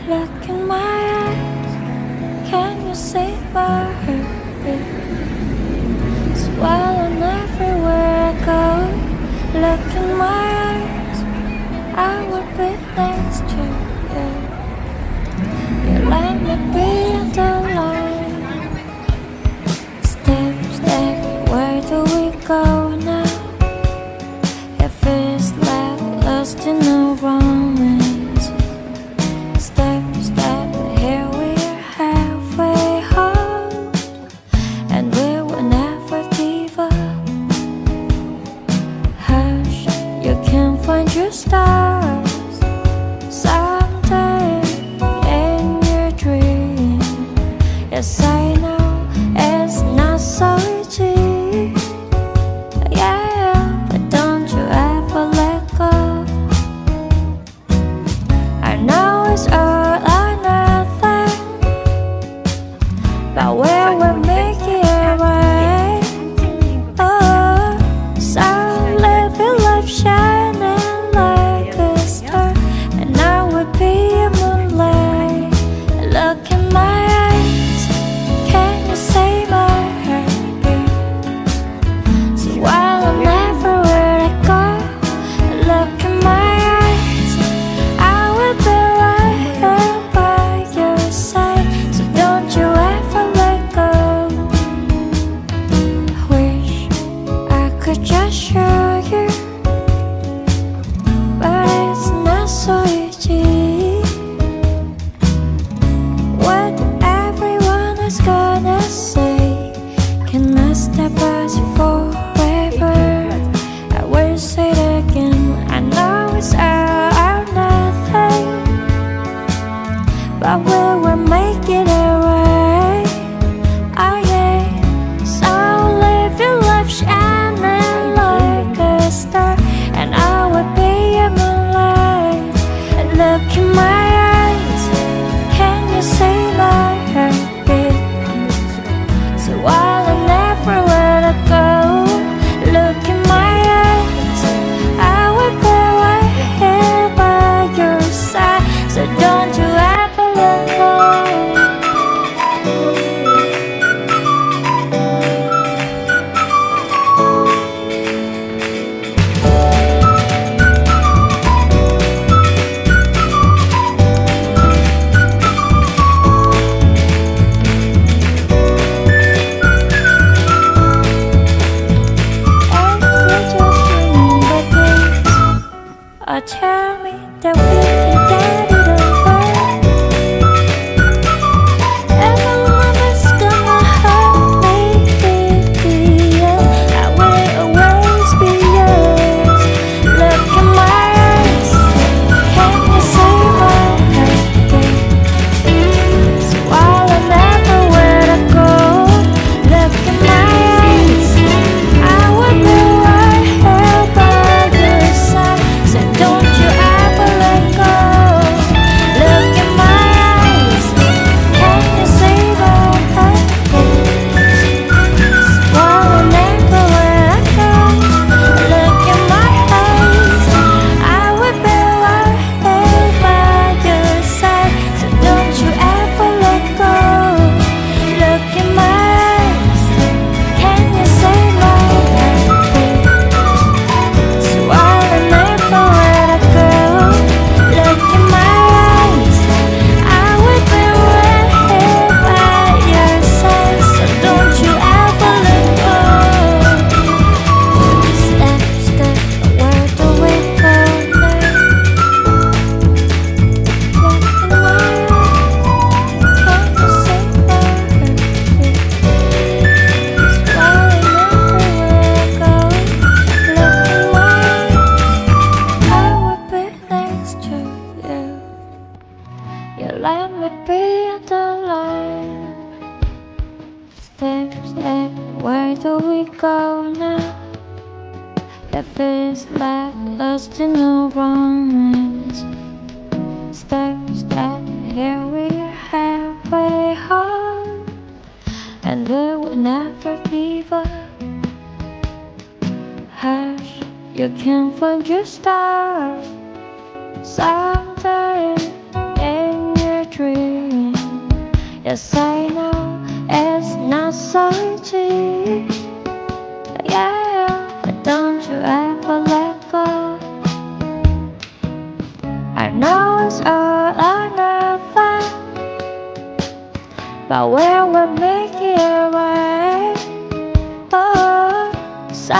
Look in my eyes, can you see my heartbeat? Swallowing everywhere I go. Look in my eyes, I would be next to you. You let me be the line. Step, step, where do we go now? It feels like lost in a romance. Step, step, here we are halfway home, and we will never give up. Hush, you can find your stars someday in your dream. Yes, I know it's not so easy, yeah, but don't you ever let go. I know it's all or nothing, but we will make it right. Oh, so live your life shining like a star, and I will be a moonlight. Look in my eyes, can you see my heartbeat? So while I'm everywhere I go, look in my eyes, I will be right here by your side. So don't you ever let go. Wish I could just show you, but it's not so easy. What everyone is gonna say, can I step past you forever? I will say it again, I know it's all or nothing, but we will make it alright. Oh yeah, so live your life shining like a star, and I will be a moonlight. Look in my eyes, can you see my heartbeat? So while I'm everywhere I go, look in my eyes, I will be right here by your side. So don't you ever let go. Or tell me that we can get it over. Everyone is gonna hold me here. I will always be yours. Look in my eyes, can you see my heartbeat? So while I'm everywhere I go, look in my eyes, I will be right here by your side. So don't you ever let go. Look in my eyes, can you see my heartbeat? Swallowing everywhere I go. Look in my eyes, I will be right here by your side. So don't you ever let go. Look in my eyes, can you see my heartbeat? Swallowing everywhere I go. Look in my eyes, I will be right here by your side. So don't you ever let go. Step, step, where do we go now? Look in my eyes, can you see my heartbeat? Swallowing everywhere I go. Look in my eyes, I will be next to you. You let me be the line. Step, step, where do we go now? It feels like lost in a romance. Step, step, here we are halfway home, and we will never give up. Hush, you can find your star someday in your Yes, I know it's not so easy. Yeah, but don't you ever let go. I know it's all or nothing, but we will make it right. Oh, so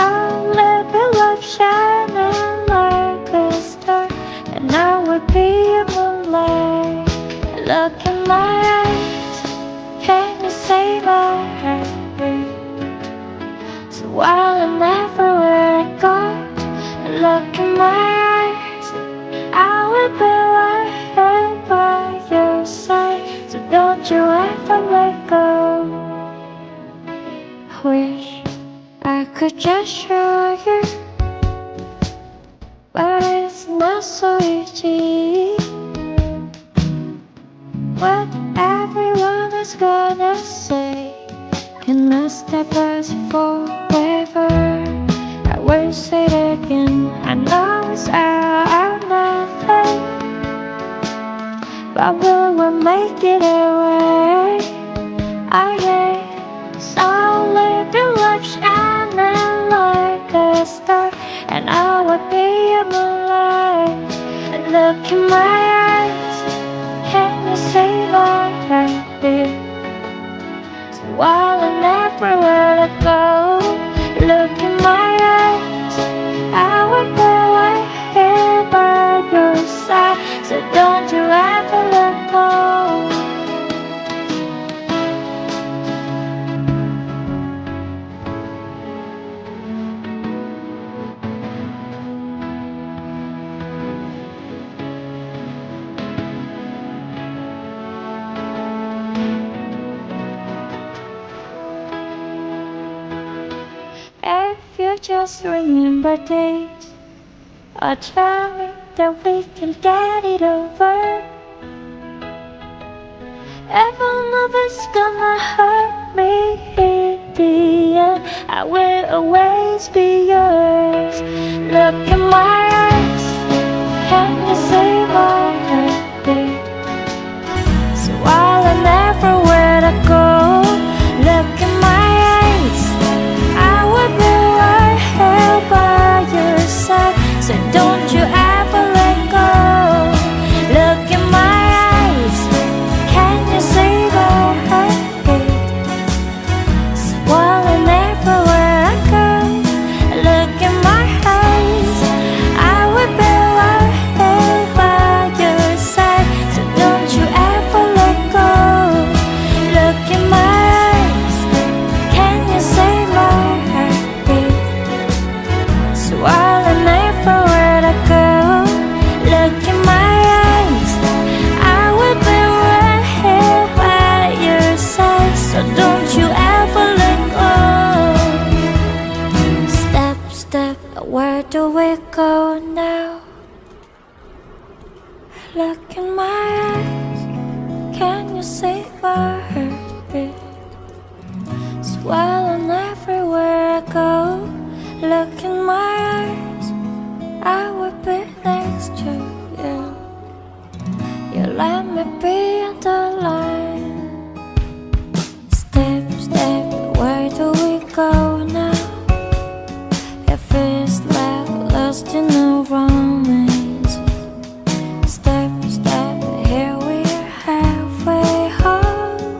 let me love shining like a star, and I will be a moonlight. Look in my eyes, can you say my heartbeat? So while I'm everywhere I go, look in my eyes, I will be right here by your side. So don't you ever let go. I wish I could just show you, but it's not so easy. What everyone is gonna say, can I step us forever? I will say it again, I know it's our nothing, but we will make it away. I guess I'll live your life shining like a star, and I will be a moonlight. And look in my eyes, can you see my heartbeat? So while I'm everywhere I go, look in my eyes, I will be right here by your side. So don't you ever let go. If you just remember this, or tell me that we can get it over. Even if it's gonna hurt me in the end, I will always be yours. Look in my eyes, can you see my heartbeat? So while I'm everywhere I go, look in my eyes, I will be right here by your side. So don't you ever let go. Look in my eyes, can you see my heartbeat? So while I'm everywhere I go, look in my eyes, I will be right here by your side. So don't you ever let go. Look in my eyes, can you see my heartbeat? So while I'm everywhere I go, look in my eyes, I will be right here by your side. So don't you ever let go. Step, step, where do we go now? Look in my eyes, can you see my heartbeat? So while I'm everywhere I go, look in my eyes, I will be next to you. You let me be on the line. Step, step, where do we go now? If it's like lost in a romance. Step, step, here we are halfway home,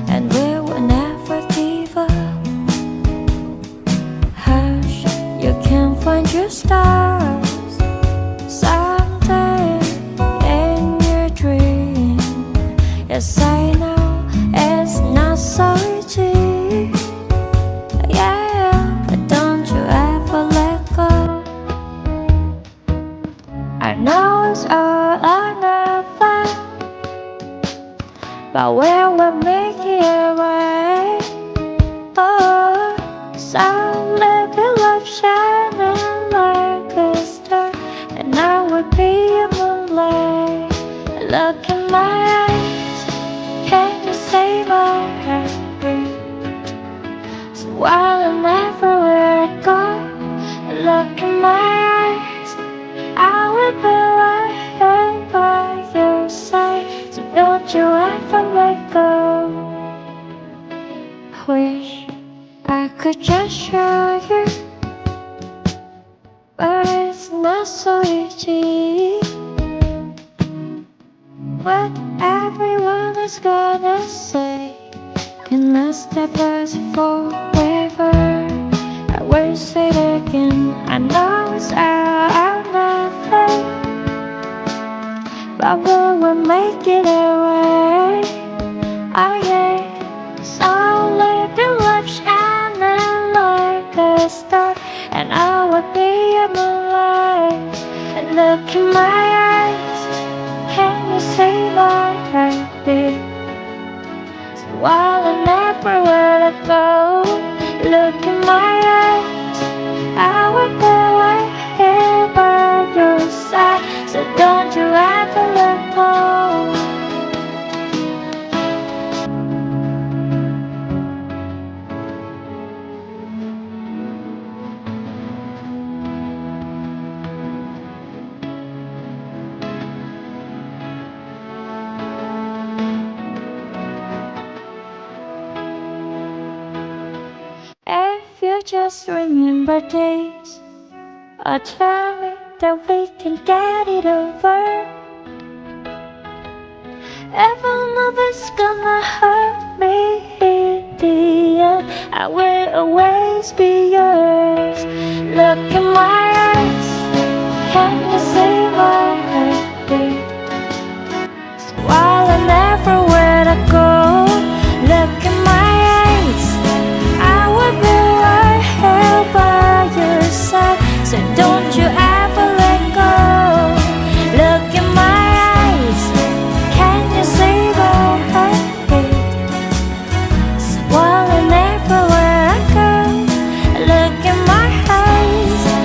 and we will never give up. Hush, you can find your stars someday in your dream. Yes, I know it's not so easy. Yeah, but don't you ever let go. I know it's all or nothing, but we will make it right. Oh, so let your life shining like a star, and I will be a moonlight. Look in my eyes, can you see my heartbeat? So while I'm everywhere I go, look in my eyes, I will be right here by your side. So don't you ever let go. could just show you, but it's not so easy. What everyone is gonna say can last us forever. I will say it again, I know it's our nothing, but we will make it away. Oh yes, I'll live the life shining like a star, and I will be your moonlight. And look in my eyes, can you see my heartbeat? So while I never let it go, look in my eyes, I will be right here by your side. So don't you ever let go. If you just remember this, or tell me that we can get it over. Even if it's gonna hurt me in the end, I will always be yours. Look in my eyes, can you see my